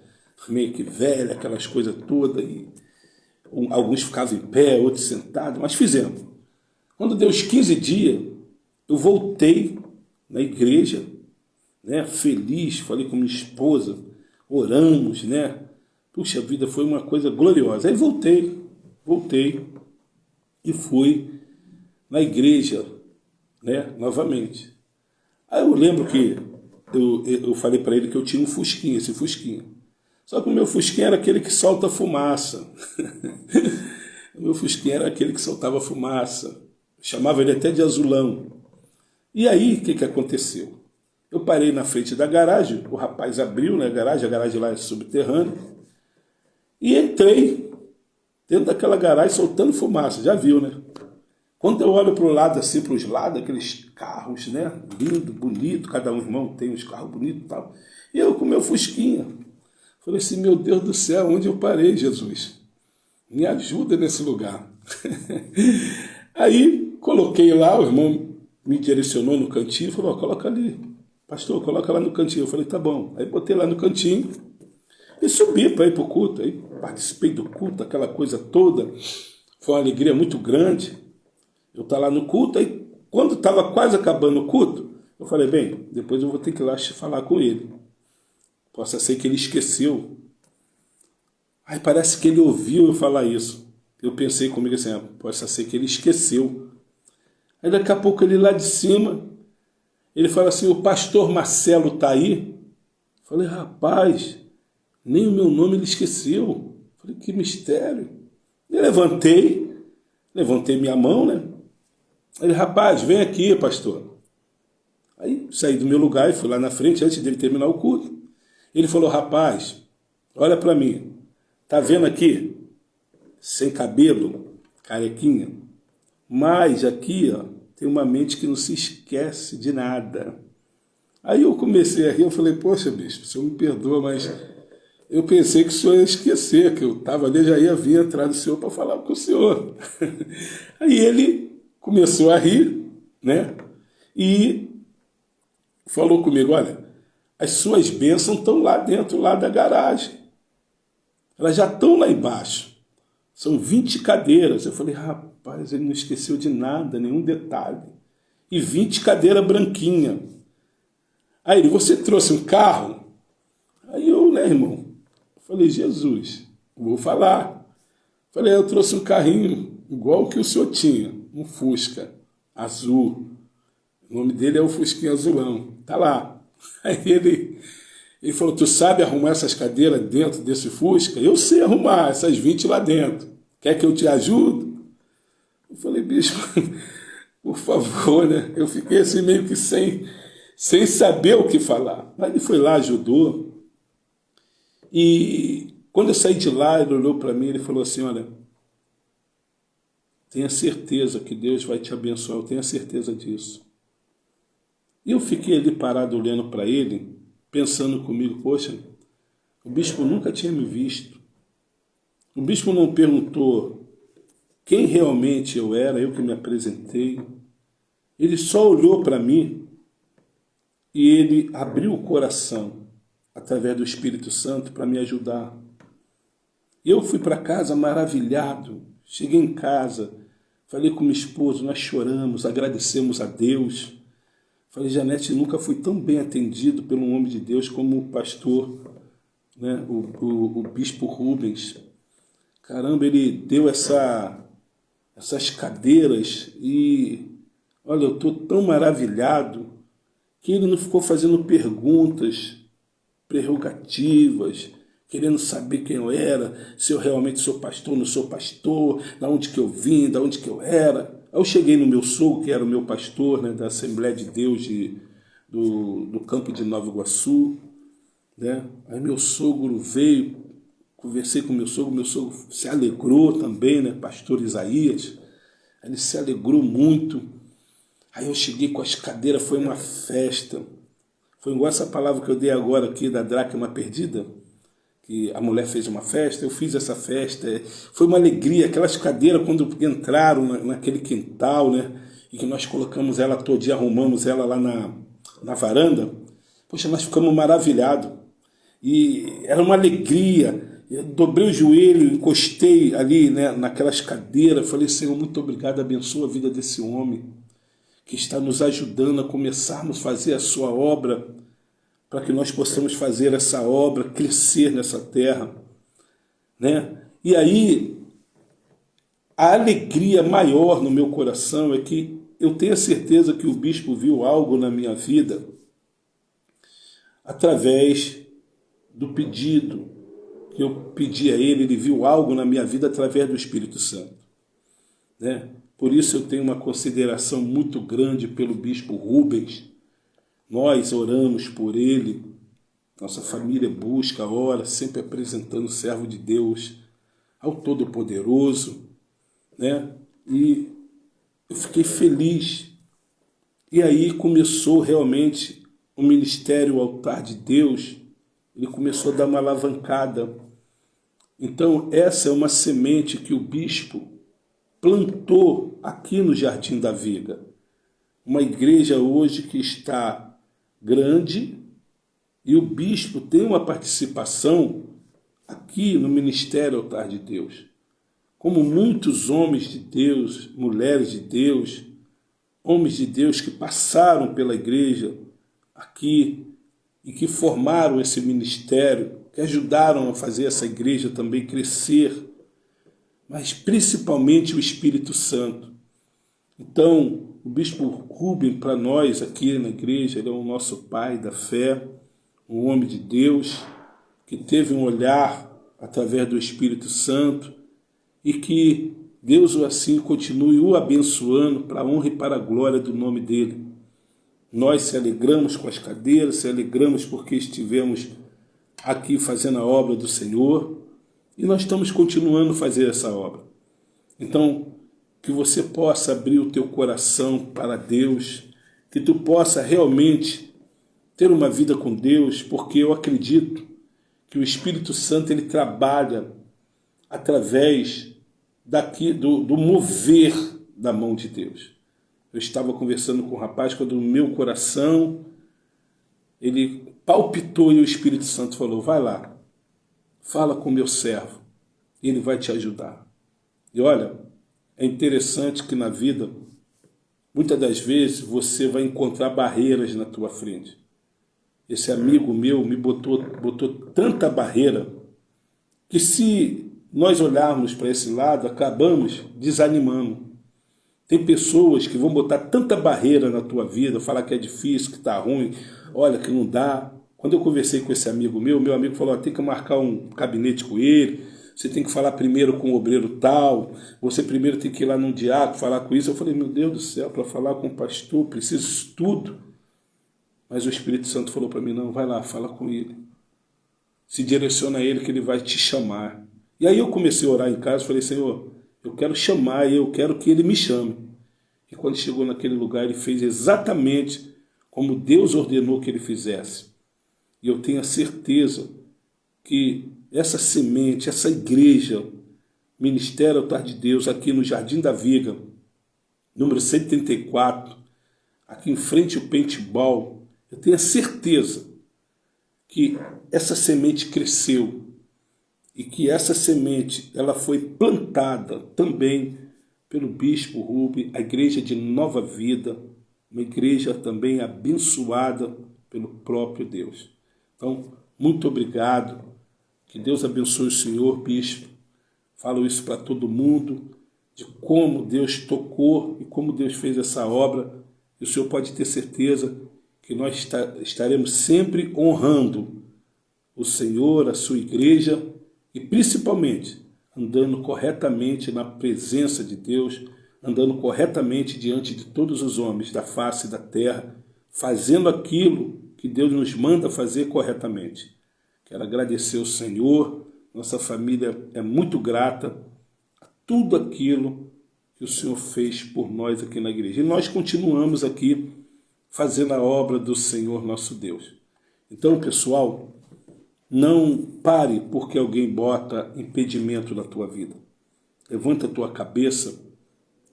meio que velha, aquelas coisas todas. E alguns ficavam em pé, outros sentados, mas fizemos. Quando deu os 15 dias, eu voltei na igreja, né, feliz, falei com minha esposa, oramos, né? Puxa vida, foi uma coisa gloriosa. Aí voltei e fui na igreja, né, novamente. Aí eu lembro que eu falei para ele que eu tinha um fusquinha, esse fusquinha. Só que o meu fusquinha era aquele que solta fumaça. O meu fusquinha era aquele que soltava fumaça. Eu chamava ele até de azulão. E aí, o que aconteceu? Eu parei na frente da garagem, o rapaz abriu, né, a garagem lá é subterrânea, e entrei dentro daquela garagem soltando fumaça, já viu, né? Quando eu olho para o lado, assim, para os lados, aqueles carros, né, lindo, bonito, cada um irmão tem uns carros bonitos e tal, e eu com meu fusquinha, falei assim, meu Deus do céu, onde eu parei, Jesus? Me ajuda nesse lugar. Aí, coloquei lá, o irmão me direcionou no cantinho, falou, coloca ali. Pastor, coloca lá no cantinho. Eu falei, tá bom. Aí botei lá no cantinho E subi para ir para o culto. Aí participei do culto, aquela coisa toda. Foi uma alegria muito grande. Eu estava lá no culto, aí quando estava quase acabando o culto, eu falei, bem, depois eu vou ter que ir lá falar com ele. Possa ser que ele esqueceu. Aí parece que ele ouviu eu falar isso. Eu pensei comigo assim, possa ser que ele esqueceu. Aí daqui a pouco ele lá de cima, ele fala assim, o pastor Marcelo está aí? Eu falei, rapaz, nem o meu nome ele esqueceu. Eu falei, que mistério. Eu levantei minha mão, né? Ele, rapaz, vem aqui, pastor. Aí saí do meu lugar e fui lá na frente antes dele terminar o culto. Ele falou, rapaz, olha para mim, tá vendo aqui? Sem cabelo, carequinha. Mas aqui, ó, tem uma mente que não se esquece de nada. Aí eu comecei a rir, eu falei, poxa, bicho, o senhor me perdoa, mas eu pensei que o senhor ia esquecer, que eu estava ali, já ia vir atrás do senhor para falar com o senhor. Aí ele começou a rir, né? E falou comigo, olha, as suas bênçãos estão lá dentro, lá da garagem. Elas já estão lá embaixo. São 20 cadeiras. Eu falei, rapaz, ele não esqueceu de nada, nenhum detalhe. E 20 cadeiras branquinhas. Aí ele, você trouxe um carro? Aí eu, né, irmão? Falei, Jesus, vou falar. Falei, eu trouxe um carrinho igual o que o senhor tinha, um Fusca azul. O nome dele é o Fusquinha Azulão. Tá lá. Aí ele falou, tu sabe arrumar essas cadeiras dentro desse Fusca? Eu sei arrumar essas 20 lá dentro. Quer que eu te ajude? Eu falei, bicho, por favor, né? Eu fiquei assim meio que sem saber o que falar. Mas ele foi lá, ajudou. E quando eu saí de lá, ele olhou para mim e falou assim, olha, tenha certeza que Deus vai te abençoar, eu tenho certeza disso. E eu fiquei ali parado olhando para ele, pensando comigo, poxa, o bispo nunca tinha me visto. O bispo não perguntou quem realmente eu era, eu que me apresentei. Ele só olhou para mim e ele abriu o coração através do Espírito Santo para me ajudar. Eu fui para casa maravilhado, cheguei em casa, falei com minha esposa, nós choramos, agradecemos a Deus. Falei, Janete, nunca fui tão bem atendido por um homem de Deus como o pastor, né, o bispo Rubens. Caramba, ele deu essas cadeiras e, olha, eu estou tão maravilhado que ele não ficou fazendo perguntas prerrogativas, querendo saber quem eu era, se eu realmente sou pastor, não sou pastor, da onde que eu vim, da onde que eu era. Aí eu cheguei no meu sogro, que era o meu pastor, né, da Assembleia de Deus do campo de Nova Iguaçu. Né? Aí meu sogro veio, conversei com meu sogro se alegrou também, né, pastor Isaías. Ele se alegrou muito. Aí eu cheguei com as cadeiras, foi uma festa. Foi igual essa palavra que eu dei agora aqui da dracma perdida, que a mulher fez uma festa, eu fiz essa festa, foi uma alegria, aquelas cadeiras quando entraram naquele quintal, né, e que nós colocamos ela todo dia, arrumamos ela lá na varanda, poxa, nós ficamos maravilhados, e era uma alegria, eu dobrei o joelho, encostei ali, né, naquelas cadeiras, falei, Senhor, muito obrigado, abençoa a vida desse homem, que está nos ajudando a começarmos a fazer a sua obra, para que nós possamos fazer essa obra crescer nessa terra, né? E aí, a alegria maior no meu coração é que eu tenho a certeza que o bispo viu algo na minha vida através do pedido que eu pedi a ele, ele viu algo na minha vida através do Espírito Santo, né? Por isso eu tenho uma consideração muito grande pelo bispo Rubens. Nós oramos por ele, nossa família busca, ora, sempre apresentando o servo de Deus ao Todo-Poderoso, né? E eu fiquei feliz. E aí começou realmente o ministério, o altar de Deus, ele começou a dar uma alavancada. Então essa é uma semente que o bispo plantou aqui no Jardim da Viga. Uma igreja hoje que está grande e o bispo tem uma participação aqui no Ministério Altar de Deus. Como muitos homens de Deus, mulheres de Deus, homens de Deus que passaram pela igreja aqui e que formaram esse ministério, que ajudaram a fazer essa igreja também crescer, mas principalmente o Espírito Santo. Então, o Bispo Rubem, para nós aqui na igreja, ele é o nosso pai da fé, um homem de Deus, que teve um olhar através do Espírito Santo e que Deus assim continue o abençoando para a honra e para a glória do nome dele. Nós se alegramos com as cadeiras, se alegramos porque estivemos aqui fazendo a obra do Senhor e nós estamos continuando a fazer essa obra. Então, que você possa abrir o teu coração para Deus, que tu possa realmente ter uma vida com Deus, porque eu acredito que o Espírito Santo ele trabalha através do mover da mão de Deus. Eu estava conversando com um rapaz quando o meu coração ele palpitou e o Espírito Santo falou: vai lá, fala com o meu servo, ele vai te ajudar. E olha, é interessante que na vida, muitas das vezes, você vai encontrar barreiras na tua frente. Esse amigo meu me botou tanta barreira que se nós olharmos para esse lado, acabamos desanimando. Tem pessoas que vão botar tanta barreira na tua vida, falar que é difícil, que está ruim, olha, que não dá. Quando eu conversei com esse amigo meu amigo falou: tem que marcar um gabinete com ele, você tem que falar primeiro com o obreiro tal, você primeiro tem que ir lá num diácono falar com isso. Eu falei: meu Deus do céu, para falar com o pastor, preciso disso tudo. Mas o Espírito Santo falou para mim: não, vai lá, fala com ele. Se direciona a ele que ele vai te chamar. E aí eu comecei a orar em casa, falei: Senhor, eu quero chamar, eu quero que ele me chame. E quando chegou naquele lugar, ele fez exatamente como Deus ordenou que ele fizesse. E eu tenho a certeza que essa semente, essa igreja, Ministério Altar de Deus, aqui no Jardim da Viga, número 134, aqui em frente ao paintball, eu tenho a certeza que essa semente cresceu e que essa semente ela foi plantada também pelo Bispo Rubem, a igreja de Nova Vida, uma igreja também abençoada pelo próprio Deus. Então, muito obrigado. Que Deus abençoe o senhor, bispo. Falo isso para todo mundo, de como Deus tocou e como Deus fez essa obra. E o senhor pode ter certeza que nós estaremos sempre honrando o Senhor, a sua igreja e principalmente andando corretamente na presença de Deus, andando corretamente diante de todos os homens da face da terra, fazendo aquilo que Deus nos manda fazer corretamente. Quero agradecer ao Senhor, nossa família é muito grata a tudo aquilo que o Senhor fez por nós aqui na igreja. E nós continuamos aqui fazendo a obra do Senhor nosso Deus. Então, pessoal, não pare porque alguém bota impedimento na tua vida. Levanta a tua cabeça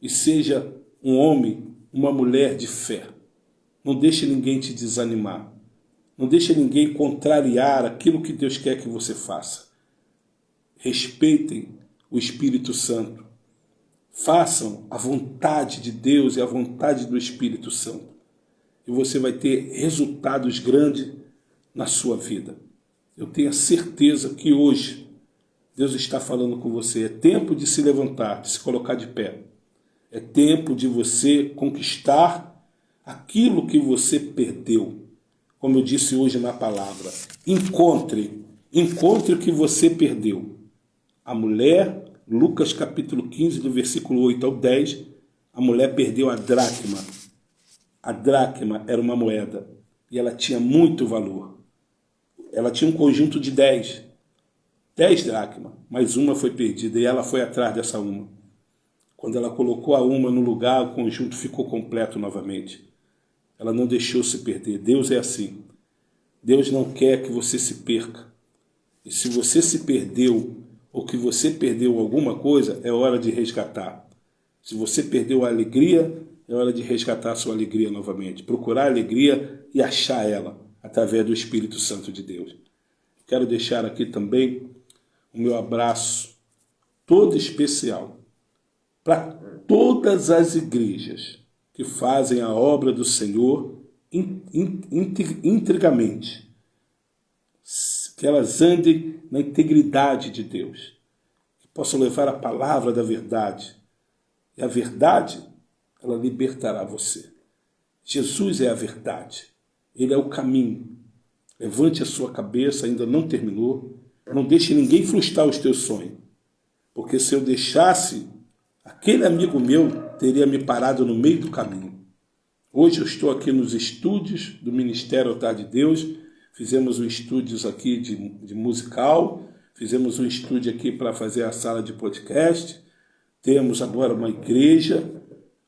e seja um homem, uma mulher de fé. Não deixe ninguém te desanimar. Não deixe ninguém contrariar aquilo que Deus quer que você faça. Respeitem o Espírito Santo. Façam a vontade de Deus e a vontade do Espírito Santo. E você vai ter resultados grandes na sua vida. Eu tenho a certeza que hoje Deus está falando com você. É tempo de se levantar, de se colocar de pé. É tempo de você conquistar aquilo que você perdeu. Como eu disse hoje na palavra, encontre o que você perdeu. A mulher, Lucas capítulo 15, do versículo 8 ao 10, a mulher perdeu a dracma. A dracma era uma moeda e ela tinha muito valor. Ela tinha um conjunto de 10 dracmas, mas uma foi perdida e ela foi atrás dessa uma. Quando ela colocou a uma no lugar, o conjunto ficou completo novamente. Ela não deixou se perder. Deus é assim. Deus não quer que você se perca. E se você se perdeu, ou que você perdeu alguma coisa, é hora de resgatar. Se você perdeu a alegria, é hora de resgatar a sua alegria novamente. Procurar a alegria e achar ela através do Espírito Santo de Deus. Quero deixar aqui também o meu abraço todo especial para todas as igrejas que fazem a obra do Senhor integramente, que elas andem na integridade de Deus, que possam levar a palavra da verdade. E a verdade, ela libertará você. Jesus é a verdade. Ele é o caminho. Levante a sua cabeça, ainda não terminou. Não deixe ninguém frustrar os teus sonhos. Porque se eu deixasse, aquele amigo meu teria me parado no meio do caminho. Hoje eu estou aqui nos estúdios do Ministério Altar de Deus. Fizemos um estúdio aqui de musical. Fizemos um estúdio aqui para fazer a sala de podcast. Temos agora uma igreja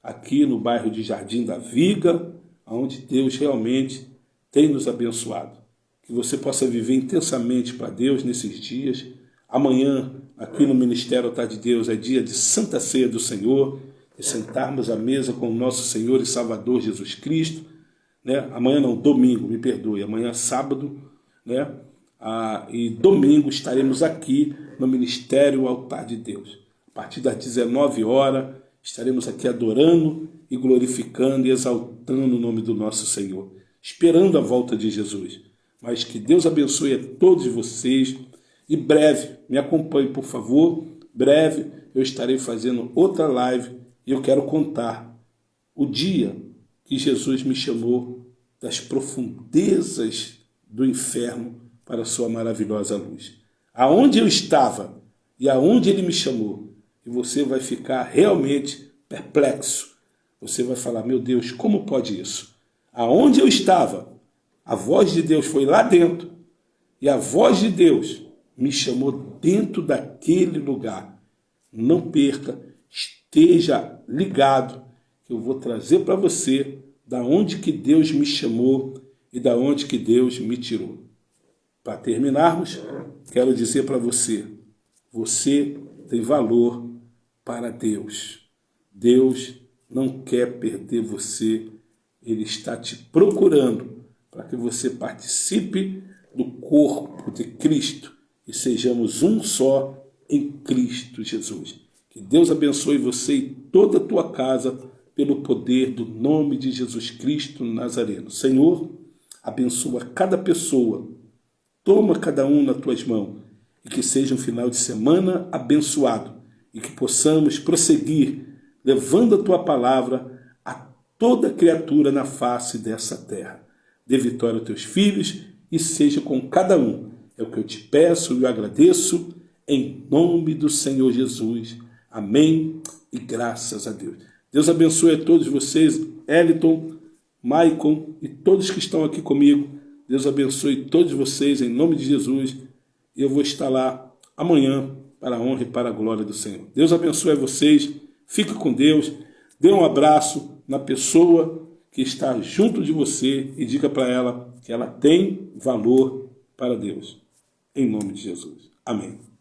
aqui no bairro de Jardim da Viga, onde Deus realmente tem nos abençoado. Que você possa viver intensamente para Deus nesses dias. Amanhã, aqui no Ministério Altar de Deus, é dia de Santa Ceia do Senhor, e sentarmos à mesa com o nosso Senhor e Salvador Jesus Cristo. Né? Amanhã não, domingo, me perdoe, amanhã é sábado, né? E domingo estaremos aqui no Ministério Altar de Deus. A partir das 19 horas, estaremos aqui adorando e glorificando e exaltando o nome do nosso Senhor, esperando a volta de Jesus. Mas que Deus abençoe a todos vocês. E breve, me acompanhe, por favor. Breve eu estarei fazendo outra live e eu quero contar o dia que Jesus me chamou das profundezas do inferno para a sua maravilhosa luz. Aonde eu estava e aonde Ele me chamou. E você vai ficar realmente perplexo. Você vai falar, meu Deus, como pode isso? Aonde eu estava, a voz de Deus foi lá dentro. E a voz de Deus me chamou dentro daquele lugar. Não perca, esteja ligado, que eu vou trazer para você da onde que Deus me chamou e da onde que Deus me tirou. Para terminarmos, quero dizer para você, você tem valor para Deus. Deus não quer perder você, Ele está te procurando para que você participe do corpo de Cristo e sejamos um só em Cristo Jesus. Que Deus abençoe você e toda a tua casa pelo poder do nome de Jesus Cristo Nazareno. Senhor, abençoa cada pessoa, toma cada um nas tuas mãos e que seja um final de semana abençoado e que possamos prosseguir levando a tua palavra a toda criatura na face dessa terra. Dê vitória aos teus filhos e seja com cada um. É o que eu te peço e eu agradeço em nome do Senhor Jesus. Amém e graças a Deus. Deus abençoe a todos vocês, Eliton, Maicon e todos que estão aqui comigo. Deus abençoe todos vocês em nome de Jesus. E eu vou estar lá amanhã para a honra e para a glória do Senhor. Deus abençoe vocês. Fique com Deus. Dê um abraço na pessoa que está junto de você e diga para ela que ela tem valor para Deus. Em nome de Jesus. Amém.